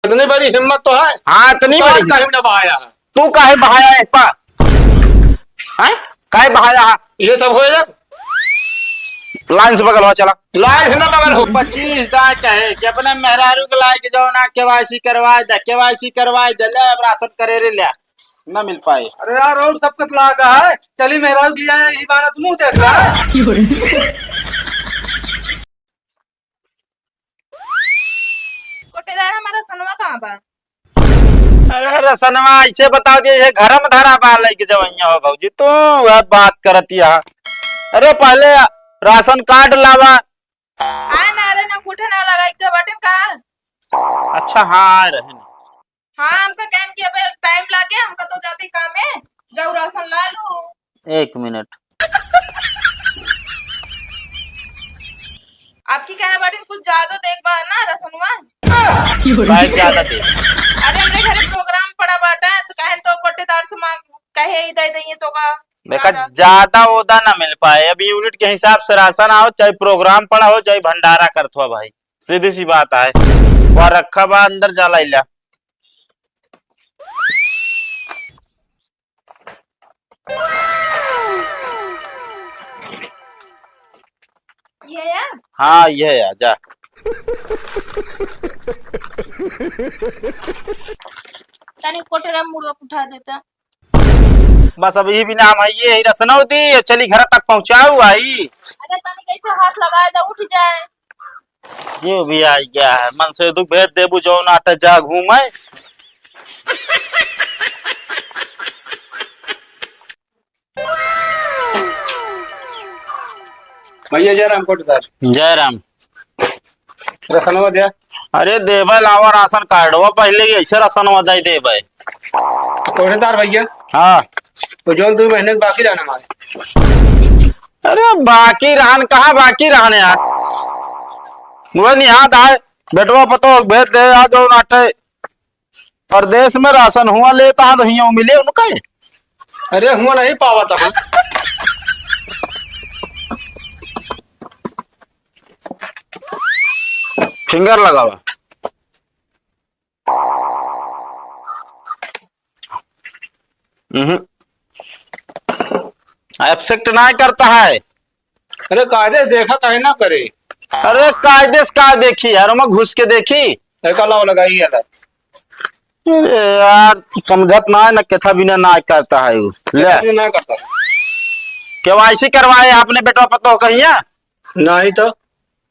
इतनी बड़ी हिम्मत तो है। हाँ इतनी बड़ी हिम्मत बहाया है। तू काहे बहाया है पा हैं काहे बहाया है? ये सब हो जाए लाइन से बगल हो चला लाइन से ना बगल हो 25 दाय कहे कि अपने मेहरारू के लायक जो ना केवाईसी करवाए दे ले अब राशन करे रे ले न मिल पाए। अरे यार और सब कुछ लागा है चली मेरा लिया है ये बात मुंह देख रहा है। कोटेदार हमारा सनवा कहाँ बा? अरे रसनवा ऐसे बता दिए ये घर में धरा बा लेके जवैया हो भौजी तू वह बात करती है। अरे पहले राशन कार्ड लावा। आए ना रे ना कुठे ना लगा के बटन का। अच्छा हाँ रहे हाँ हमका काम किया पे टाइम लागे हमका तो जाते काम है जाऊ राशन ला लूं। 1 मिनट आपकी क्या बटन कुछ ज्यादा देख बा ना रसनवा भाई ज्यादा दे। अरे हमरे घरे प्रोग्राम पड़ा बाटा तो कहे तो कोटेदार से मांग कहे ही दे दइए तो का देखा ज्यादा ओदा ना मिल पाए। अभी यूनिट के हिसाब से राशन आओ चाहे प्रोग्राम पड़ा हो चाहे भंडारा करत हो भाई सीधी सी बात है। वह रखा बा अंदर जाला इला ये या हाँ ये है जा तनी कोटेदार मुड़वा उठा देता। बस अब यही भी नाम है ये रसन होती चली घर तक पहुंचाऊ आई। अरे तनी कैसे हाथ लगाए तो उठ जाए। जो भी आई गया है मन से दुख भेद देबू जो नाटे जा घूमे। भैया जयराम कोटेदार जयराम रसनवा दिया। अरे देवे लावा राशन कार्ड वो पहले ही ऐसे राशन वदाई देवे। कोटेदार भैया हाँ तो जो 2 महीने के बाकी रहना हमारे। अरे बाकी रहन कहाँ बाकी रहने यार मुझे नहीं याद आए बेटवा पतो भेज दे आ जाओ नाटे प्रदेश में राशन हुआ लेता तो हियों मिले उनका। अरे हुआ नहीं पावा था फिंगर लगावा एक्सेप्ट ना करता है। अरे कायदे देखा कहे ना करे। अरे कायदे से का देखी यार मैं घुस के देखी। एक लाव लगाई है अरे यार समझत ना है ना कथा बिना ना करता है वो ले ना करता केवाईसी करवाए आपने बेटवा पतो कहिया नहीं तो।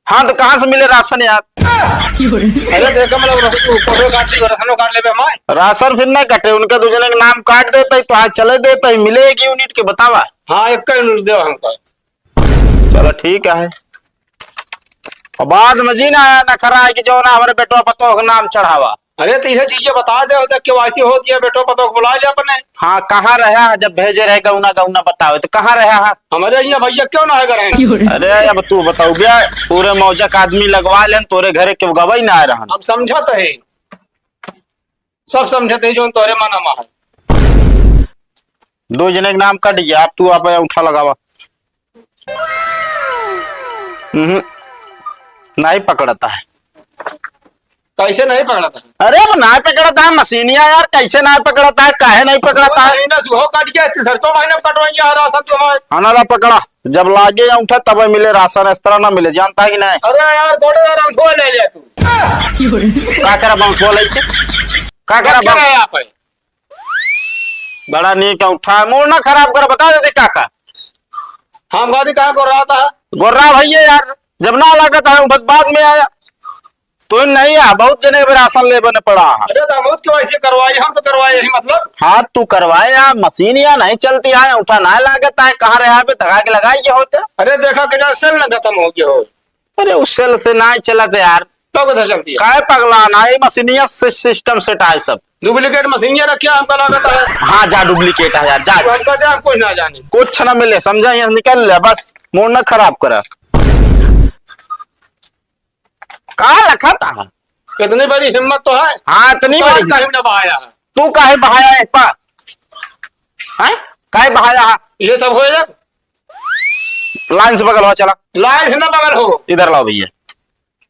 हाँ तो कहाँ से मिले राशन यार? अरे देखा मतलब फोटो काट ली रसनो काट ले हमारे राशन फिर ना कटे उनके दूसरे के नाम काट देते तो आज चले देते मिलेगी यूनिट के बतावा। हाँ एक यूनिट दे हमको। चलो ठीक है और बाद में जी ना आया नखरा है कि जो ना हमारे बेटवा पतो का नाम चढ़ावा। अरे तो यह चीजें बता दे केवाईसी होती है बेटो पतो को बुला लिया अपने। हाँ कहाँ रहा है जब भेजे रहे गौना गौना बताओ तो कहाँ रहा है? हमारे यहाँ भैया क्यों ना है। अरे अब तू बताऊ भैया पूरे मौजक आदमी लगवा लेन तोरे घरे क्यों गवाई ना आ रहा। हम समझत है सब समझत है जो तोरे मना मा है। 2 जने के नाम कट गया अब तू आप उठा लगावा। नहीं पकड़ता है। कैसे नहीं पकड़ा था? अरे वो नहीं पकड़ता है मशीनिया यार कैसे नहीं पकड़ता है काहे नहीं पकड़ता है? काट गया सरसों महीने कटवाएंगे राशन तुम्हारे। हनाला पकड़ा जब लागे या उठा तब मिले राशन इस तरह ना मिले जानता है कि नहीं? अरे यार कोटेदार अंठो ले लिया तू का करा बाउंठो लेके का करा क्या है यहाँ पे? बड़ा नीक उठा मूड ना खराब कर बता देते काका। हम गाड़ी कहाँ को रहा था गोर्रा भैया यार जब ना लागत है बाद में आया तो नहीं आ बहुत जने राशन ले बने पड़ा है। अरे दामोद क्यों ऐसे करवाई हम तो करवाए यही मतलब। हाँ तू करवाए यार मशीन या नहीं चलती है उठा ना लागत है कहाँ रहा पे धगा के लगाई के होते। अरे देखा कि सेल न खत्म हो गया हो। अरे उस सेल से ना चलते यार तो बता चलती है काय पगला ना ये मशीनिया सिस्टम सेट है सब डुप्लीकेट मशीन रखिया हमका लागत है। हाँ जा डुप्लीकेट है यार जा हम कोई ना जाने कुछ ना मिले समझा यहाँ निकल ले बस मूड ना खराब करा। कहाँ रखा था? इतनी बड़ी हिम्मत तो है। हाँ इतनी बड़ी हिम्मत बहाया है। तू काहे बहाया है पा हैं काहे बहाया है? ये सब हो जाए लाइन से बगल हो चला लाइन से ना बगल हो इधर लाओ भैया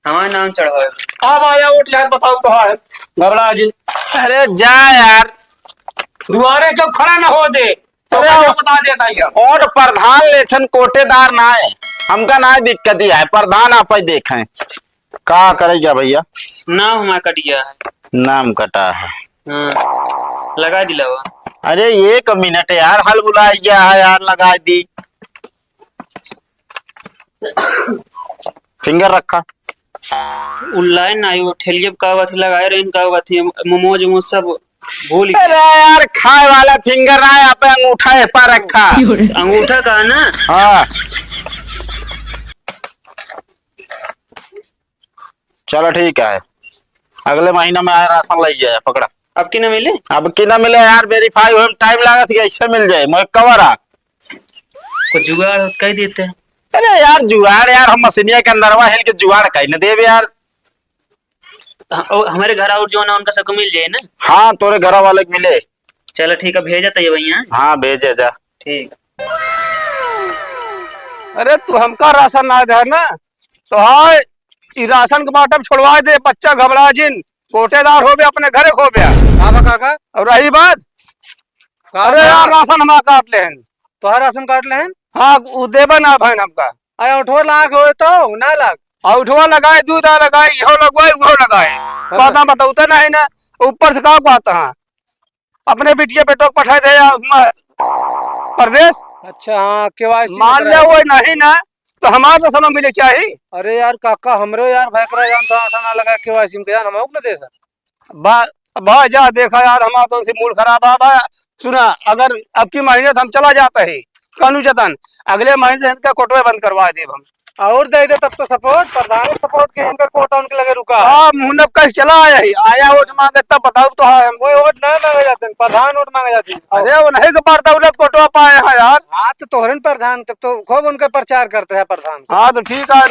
हमारे नाम चढ़वाए। अब आया उठ यार, बताओ कहाँ है घबरा जी। अरे जा यार। दुआरे क्यों खड़ा ना हो दे, तो अरे क्या बता देता है। और प्रधान लेथन कोटेदार ना है, हमका ना दिक्कत ही है, प्रधान आप ही देखें का करेगा भैया। नाम हमारा कट गया है। नाम कटा है। हाँ लगा दिला वो। अरे 1 मिनट यार, हल बुला गया है यार, लगा दी। फिंगर रखा। उल्लाए ना वो ठेलिए का हुआ थी, लगाए रहे इनका हुआ थी, मोमोज वो सब भूल गए। अरे यार खाए वाला फिंगर ना है, यहाँ पे अंगूठा है पर रखा। अंगूठा का ना। हाँ चलो ठीक है, अगले महीना में आया राशन ले जाए, पकड़ा। अब की ना मिले। अब की ना मिले यार, वेरीफाई होने में टाइम लगा थी, ऐसे मिल जाए मैं कवर आ। कुछ जुगाड़ हो कह देते हैं। अरे यार जुगाड़ यार, हम मशीनिया के अंदर हिल के जुगाड़ कहीं न देव यार। हमारे घर और जो ना उनका सबको मिल जाए ना। हाँ तोरे घर वाले के मिले। चलो ठीक है, भेजा तो ये भैया। हाँ भेजे जा। ठीक। अरे तू हमका राशन ना दे ना, तो हाँ ई राशन के बाटम छोड़वा दे, बच्चा घबरा जिन कोटेदार हो गया, अपने घरे खो गया। हाँ काका। और रही बात, अरे यार राशन हमारा काट ले तोहर राशन कार्ड लेहन। हाँ उ देबे ना भाई हमका। आया 8 लाख हो तो 9 लाख। औठवा लगाए, दूध लगाए, इहो लगवाए वो लगाए, पता बताते नहीं ना। ऊपर से का कहता है अपने बिटिया बेटो को पठाए दे या प्रदेश। अच्छा हाँ केवाईसी मान ले वो नहीं ना, तो हमारे तो समय मिले चाहिए। अरे यार काका हमरो यार भैकरा जान था ना लगा केवाईसी में यार हम ना दे सर। भाई जा देखा यार, हमारा तो से मूड खराब है भाई। सुना, अगर अब की महीने तो हम चला जाते है कानू जतन, अगले महीने से इनका कोटवे बंद करवा दे हम। और दे दे तब तो सपोर्ट, प्रधान सपोर्ट के इनका कोटा उनके लगे रुका। हाँ मुहनब कल चला आया ही, आया वोट मांगे तब बताओ तो है। वो वोट नहीं मांगे जाते हैं, प्रधान वोट मांगे जाते हैं। अरे वो नहीं के बार दौलत कोटवा पाए हैं यार। हाँ तो तोहरन प्रधान तब तो खूब उनका प्रचार करते हैं प्रधान। हाँ तो ठीक है,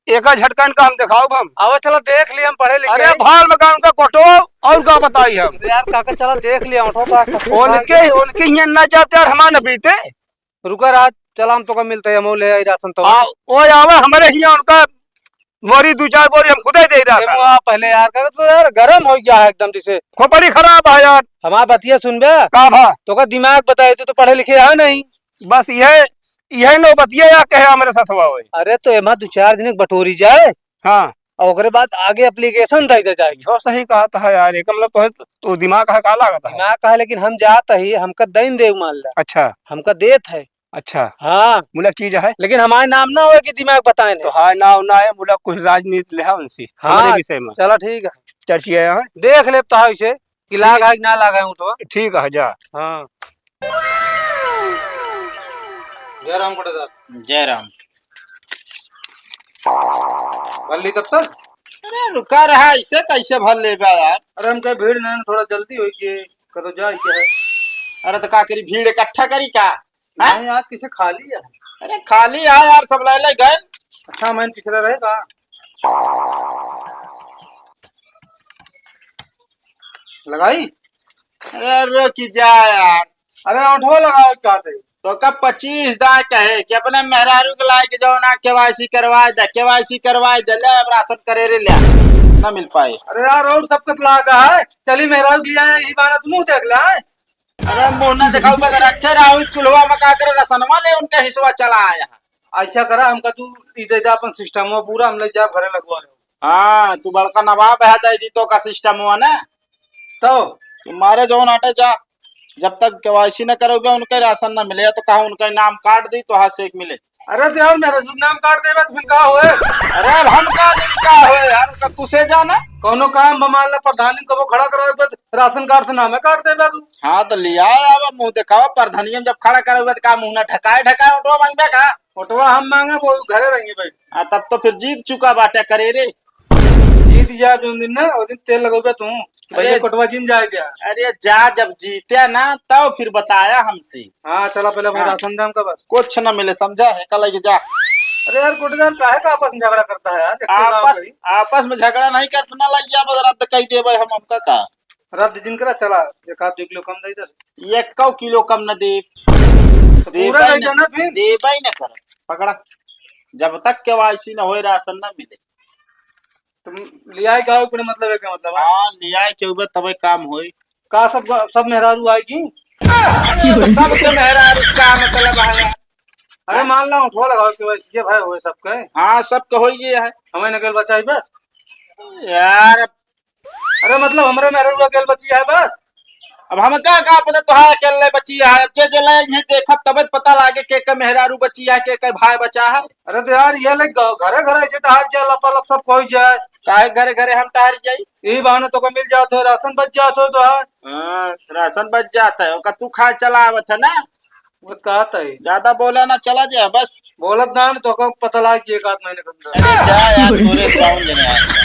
एक झटकन का हम दिखाओ हम। आओ चलो देख लिया, हम पढ़े लिखे। अरे भाल में उनका कोटो और क्या बताई हम। अरे यार काका चलो देख लिया उनके यहाँ न जाते और हमारे न बीते। रुका रात चला हम तो का मिलते है मोल है राशन तो। वो आवे हमारे यहाँ उनका बोरी 2-4 बोरी हम खुदे दे रहा था। पहले यार काका तो यार गरम हो गया है एकदम जिसे। खोपड़ी खराब है यार। हमारा बतिया सुनबे का भा तो का दिमाग बताए तो पढ़े लिखे है नहीं। बस यही नो बतिया या कहे हमारे साथ हुआ हुई। अरे तो एमा 2-4 दिन बटोरी जाए, हाँ और ओकरे बाद आगे एप्लीकेशन दे जाएगी। जो सही कहा था यार, एक मतलब तो दिमाग है काला का था। दिमाग का है लेकिन हम जात ही हमका दैन दे मान ला। अच्छा हमका देत है। अच्छा हाँ मुला चीज है, लेकिन हमारे नाम ना हो कि दिमाग बताए तो हाँ ना है मुला कुछ राजनीति ले है उनसे हमारे विषय में चलो ठीक है, चर्चिया है। देख ले तो इसे कि लाग है कि ना लाग है तो। ठीक है जा। हाँ जय राम कोटेदार। जय राम। भर ली तब तक। अरे रुका रहा इसे कैसे भर ले यार। अरे हम कहीं भीड़ नहीं, थोड़ा जल्दी हुई कि करो जाए क्या है। अरे तो का करी, भीड़ इकट्ठा करी क्या। हाँ? नहीं आज किसे खाली है। अरे खाली है यार, सब ले गए। अच्छा मैं पिछड़ा रहेगा। लगाई। अरे रुक जा यार। अरे 8 लगाओ चाहते तो कब 25 दाए कहे कि अपने मेहरारू के लाए के जाओ ना केवाईसी करवाए दे ले, अब राशन करे रे ले ना मिल पाए। अरे यार और सबके लागा है, चली मेहरारू लिया है यही बात मुंह देख ले। अरे मुंह ना दिखाओ बता रखे राहु चूल्हा में का करे रसनवा ले उनका हिस्सा चला आया। ऐसा करा हमका तू दे जा अपन सिस्टम वो पूरा हम ले जा घरे लगवा ले। हाँ तू बड़का नवाब है दे दी तो का सिस्टम हुआ ना, तो तुम्हारे जो नाटे जा जब तक केवाईसी न करोगे उनका राशन न मिले तो कहा उनका नाम काट दी तो हाथ से एक मिले। अरे तो यार मेरा नाम काट दे तो फिर का होए। अरे अब हम का हो यार का तुसे जाना कोनो काम बमान ला प्रधानी को वो खड़ा करावे तो राशन कार्ड से नाम काट दे तू। हाँ तो लिया अब मुंह दिखावा प्रधानियम जब खड़ा करे तो का मुंह ना ढकाए ऑटो मांगे का। ऑटोवा हम मांगे वो घरे रहेंगे भाई। तब तो फिर जीत चुका बाटे करे रे। जीत जा जो दिन ना वो दिन तेल लगोगे तू भैया कोटवा जिन जाए क्या। अरे जा जब जीते ना तब फिर बताया हमसे। हाँ चला पहले भाई राशन दाम का बस कुछ न मिले समझा है कल जा। अरे यार कोटेदार काहे का आपस में झगड़ा करता है यार। आपस में झगड़ा नहीं करते ना लग जा बस रद्द कही देवे हम हमका का रद्द दिन करा चला 1-2 किलो कम दे दे। 1 किलो कम न दे पूरा दे देना फिर देवे न कर पकड़ा जब तक केवाईसी न होए राशन न मिले। तुम लिया का कोई मतलब है क्या मतलब है? हाँ लिया के ऊपर तबे काम होई। का सब मेहरारू आएगी? सब के मेहरारू का मतलब है। अरे मान ला उठो लगाओ केवाईसी भाई हो सबके। हाँ सबके हो गया है हमें निकल बचा है बस। यार। अरे मतलब हमारे मेहरारू अकेले बची है बस। अब हम का पता तो है अकेले बची है। अब जे जला ये देखब तब पता लागे के मेहरारू बची है के भाई बचा है। अरे तो यार ये ले घरे घरे ऐसे टहल जाए लपा लप सब पहुंच जाए। काहे घरे घरे हम टहर जाई। यही बहाने तो को मिल जाते हो राशन बच जाते हो तो है। हाँ, राशन बच जाता है ओका तू खा चला आवत है ना। वो कहता है ज्यादा बोला ना चला जाए बस। बोलत ना तो को पता लग एक आध महीने के अंदर। अरे जा यार तोरे ग्राउंड लेने आया।